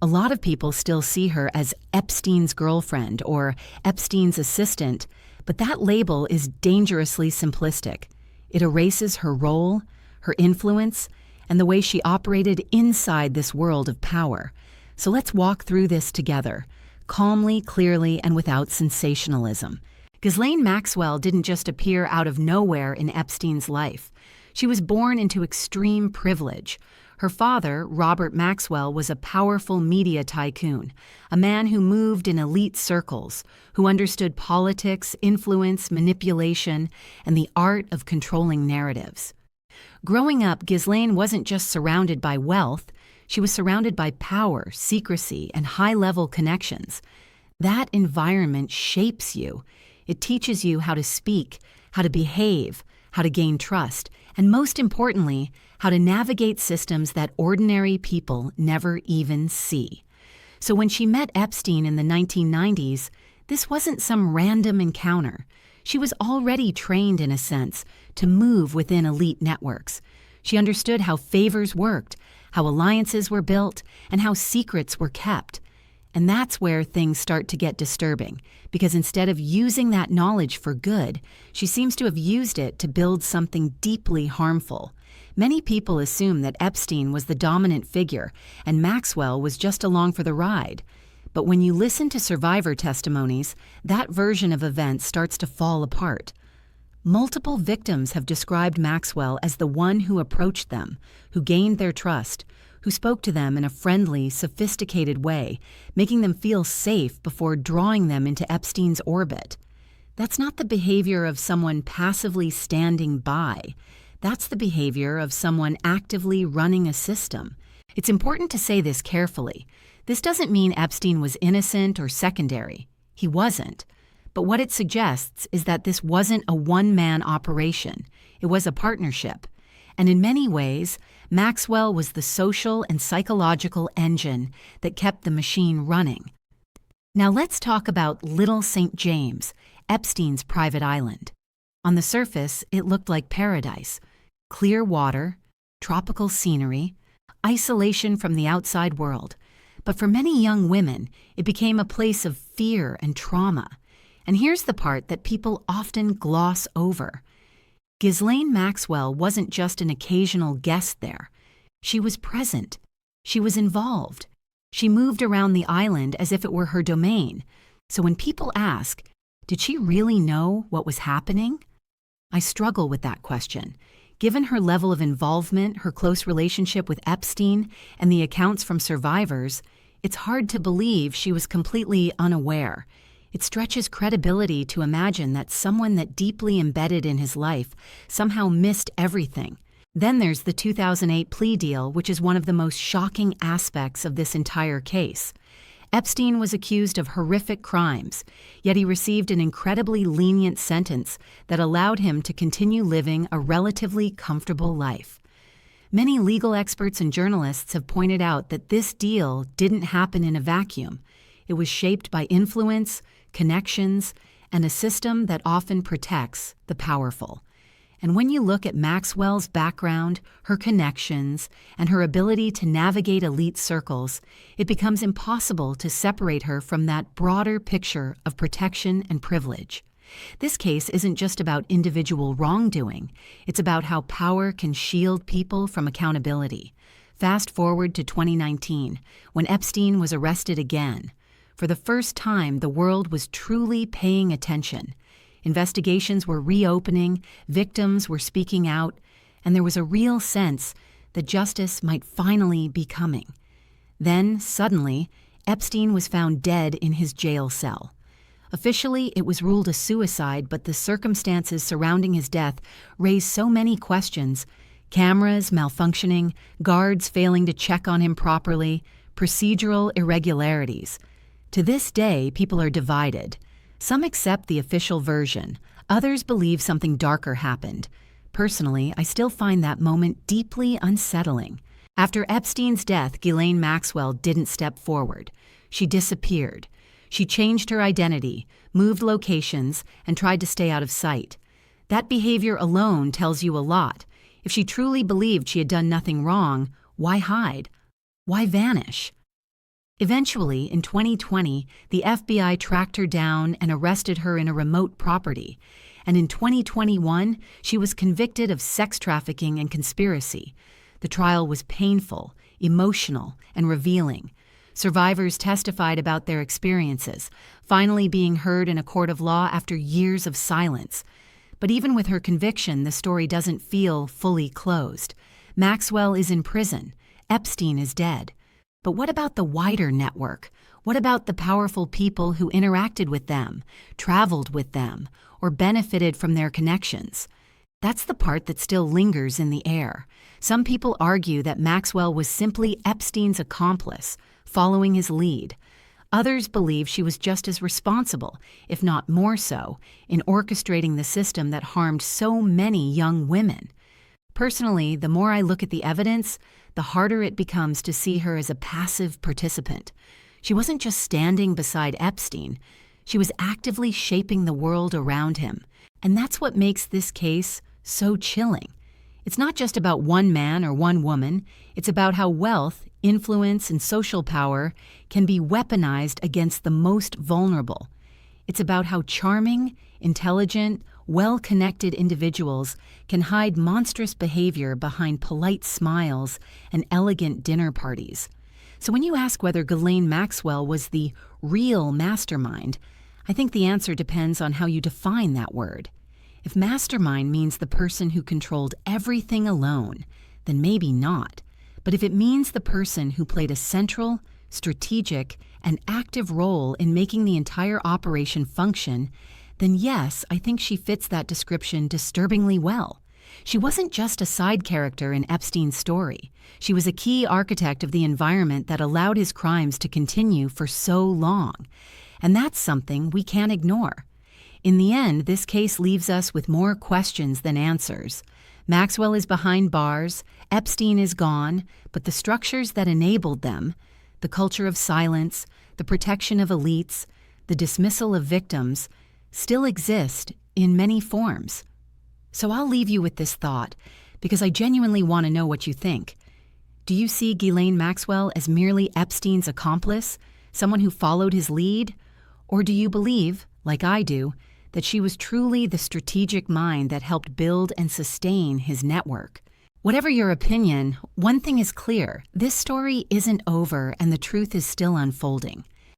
A lot of people still see her as Epstein's girlfriend or Epstein's assistant, but that label is dangerously simplistic. It erases her role, her influence, and the way she operated inside this world of power. So let's walk through this together, calmly, clearly, and without sensationalism. Ghislaine Maxwell didn't just appear out of nowhere in Epstein's life. She was born into extreme privilege. Her father, Robert Maxwell, was a powerful media tycoon, a man who moved in elite circles, who understood politics, influence, manipulation, and the art of controlling narratives. Growing up, Ghislaine wasn't just surrounded by wealth, she was surrounded by power, secrecy, and high-level connections. That environment shapes you. It teaches you how to speak, how to behave, how to gain trust, and most importantly, how to navigate systems that ordinary people never even see. So when she met Epstein in the 1990s, this wasn't some random encounter. She was already trained, in a sense, to move within elite networks. She understood how favors worked, how alliances were built, and how secrets were kept. And that's where things start to get disturbing, because instead of using that knowledge for good, she seems to have used it to build something deeply harmful. Many people assume that Epstein was the dominant figure and Maxwell was just along for the ride. But when you listen to survivor testimonies, that version of events starts to fall apart. Multiple victims have described Maxwell as the one who approached them, who gained their trust, who spoke to them in a friendly, sophisticated way, making them feel safe before drawing them into Epstein's orbit. That's not the behavior of someone passively standing by. That's the behavior of someone actively running a system. It's important to say this carefully. This doesn't mean Epstein was innocent or secondary. He wasn't. But what it suggests is that this wasn't a one-man operation. It was a partnership. And in many ways, Maxwell was the social and psychological engine that kept the machine running. Now let's talk about Little St. James, Epstein's private island. On the surface, it looked like paradise. Clear water, tropical scenery, isolation from the outside world. But for many young women, it became a place of fear and trauma. And here's the part that people often gloss over. Ghislaine Maxwell wasn't just an occasional guest there. She was present. She was involved. She moved around the island as if it were her domain. So when people ask, did she really know what was happening? I struggle with that question. Given her level of involvement, her close relationship with Epstein, and the accounts from survivors, it's hard to believe she was completely unaware. It stretches credibility to imagine that someone that deeply embedded in his life somehow missed everything. Then there's the 2008 plea deal, which is one of the most shocking aspects of this entire case. Epstein was accused of horrific crimes, yet he received an incredibly lenient sentence that allowed him to continue living a relatively comfortable life. Many legal experts and journalists have pointed out that this deal didn't happen in a vacuum. It was shaped by influence, connections, and a system that often protects the powerful. And when you look at Maxwell's background, her connections, and her ability to navigate elite circles, it becomes impossible to separate her from that broader picture of protection and privilege. This case isn't just about individual wrongdoing. It's about how power can shield people from accountability. Fast forward to 2019, when Epstein was arrested again. For the first time, the world was truly paying attention. Investigations were reopening, victims were speaking out, and there was a real sense that justice might finally be coming. Then, suddenly, Epstein was found dead in his jail cell. Officially, it was ruled a suicide, but the circumstances surrounding his death raised so many questions. Cameras malfunctioning, guards failing to check on him properly, procedural irregularities. To this day, people are divided. Some accept the official version. Others believe something darker happened. Personally, I still find that moment deeply unsettling. After Epstein's death, Ghislaine Maxwell didn't step forward. She disappeared. She changed her identity, moved locations, and tried to stay out of sight. That behavior alone tells you a lot. If she truly believed she had done nothing wrong, why hide? Why vanish? Eventually, in 2020, the FBI tracked her down and arrested her in a remote property. And in 2021, she was convicted of sex trafficking and conspiracy. The trial was painful, emotional, and revealing. Survivors testified about their experiences, finally being heard in a court of law after years of silence. But even with her conviction, the story doesn't feel fully closed. Maxwell is in prison. Epstein is dead. But what about the wider network? What about the powerful people who interacted with them, traveled with them, or benefited from their connections? That's the part that still lingers in the air. Some people argue that Maxwell was simply Epstein's accomplice, following his lead. Others believe she was just as responsible, if not more so, in orchestrating the system that harmed so many young women. Personally, the more I look at the evidence, the harder it becomes to see her as a passive participant. She wasn't just standing beside Epstein. She was actively shaping the world around him. And that's what makes this case so chilling. It's not just about one man or one woman. It's about how wealth, influence, and social power can be weaponized against the most vulnerable. It's about how charming, intelligent, well-connected individuals can hide monstrous behavior behind polite smiles and elegant dinner parties. So when you ask whether Ghislaine Maxwell was the real mastermind, I think the answer depends on how you define that word. If mastermind means the person who controlled everything alone, then maybe not. But if it means the person who played a central, strategic, and active role in making the entire operation function, then yes, I think she fits that description disturbingly well. She wasn't just a side character in Epstein's story. She was a key architect of the environment that allowed his crimes to continue for so long. And that's something we can't ignore. In the end, this case leaves us with more questions than answers. Maxwell is behind bars, Epstein is gone, but the structures that enabled them, the culture of silence, the protection of elites, the dismissal of victims, still exist in many forms. So I'll leave you with this thought, because I genuinely want to know what you think. Do you see Ghislaine Maxwell as merely Epstein's accomplice, someone who followed his lead? Or do you believe, like I do, that she was truly the strategic mind that helped build and sustain his network? Whatever your opinion, one thing is clear: this story isn't over and the truth is still unfolding.